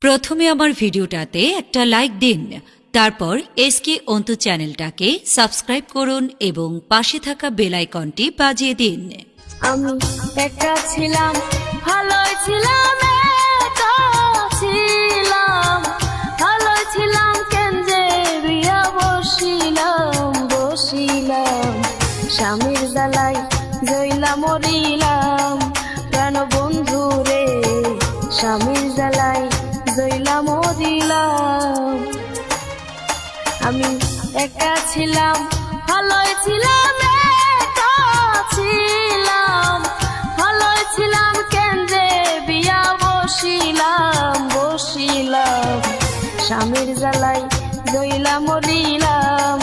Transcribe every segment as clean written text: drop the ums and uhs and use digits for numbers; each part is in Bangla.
প্রথমে আমার ভিডিওটাতে একটা লাইক দিন, তারপর এসকে অন্তু চ্যানেলটাকে সাবস্ক্রাইব করুন এবং পাশে থাকা বেল আইকনটি বাজিয়ে দিন। আমি একা ছিলাম, ভালোই ছিলাম, একা ছিলাম, ভালোই ছিলাম, কেন যে বিয়া বসিলাম, স্বামীর জ্বালাই জইলা মরিলাম, প্রাণ বন্ধু রে, স্বামীর জ্বালাই জইলা মরিলাম। আমি একা ছিলাম, ভালোই ছিলাম, একা ছিলাম, ভালোই ছিলাম, কেন যে বিয়া বসিলাম, স্বামীর জ্বালাই জইলা মরিলাম,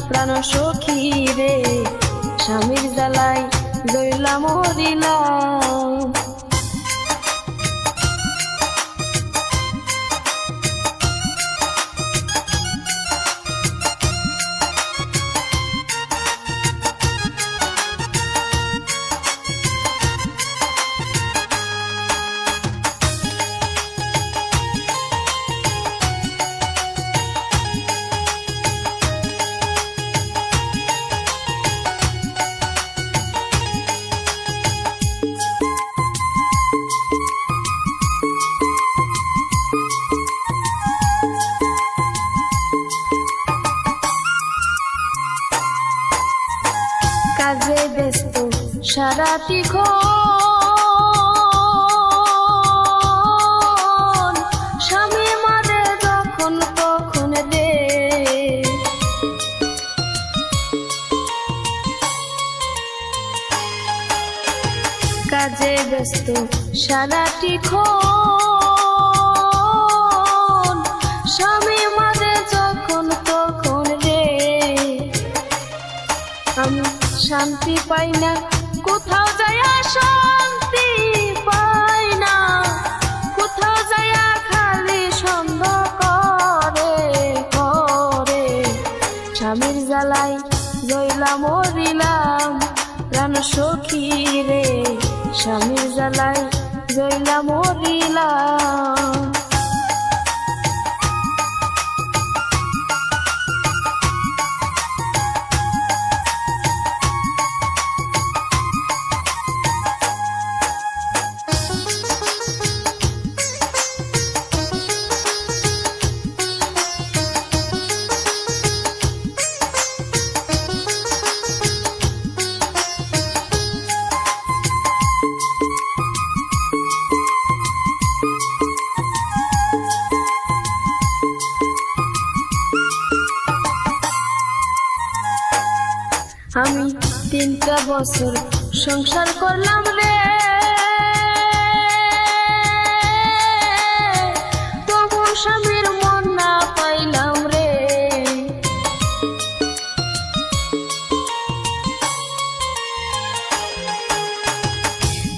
প্রাণ সখী রে, স্বামীর জ্বালাই জইলা মরিলাম। কাজে ব্যস্ত সারাটি ক্ষণ, স্বামী মারে যখন তখন দে, কাজে ব্যস্ত সারাটি ক্ষণ, স্বামী মারে যখন তখন রে, আমি শান্তি পাই না, কোথাও যাইয়া শান্তি পাই না, কোথাও যাইয়া খালি সন্দেহ করে, স্বামীর জ্বালাই জইলা মরিলাম, প্রাণ সখী রে, স্বামীর জ্বালাই জইলা মরিলাম। আমি 3টা বছর সংসার করলাম রে, তবু স্বামীর মন না পাইলাম রে,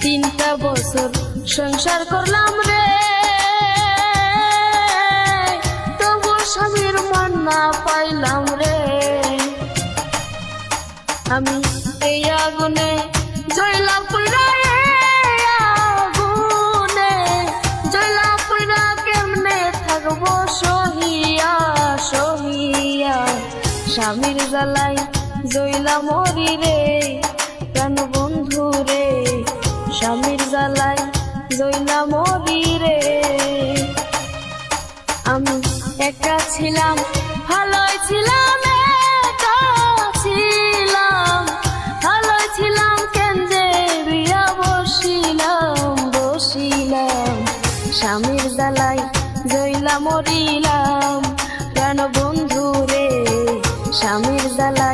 3টা বছর সংসার করলাম রে, তবু স্বামীর মন না পাইলাম রে, আমি এই আগুনে জ্বলা পুইরা, আগুনে জ্বলা পুইরা, কেমনে থাকবো সহিয়া, স্বামীর জ্বালাই জইলা মরি রে, প্রাণ বন্ধু রে, স্বামীর জ্বালাই জইলা মরি রে। আমি একা ছিলাম, ভালোই ছিলাম, একা ছিলাম, ভালোই ছিলাম, কেন যে বিয়া বসিলাম, স্বামীর জ্বালাই জইলা মরিলাম, প্রাণ বন্ধু রে, স্বামীর জ্বালাই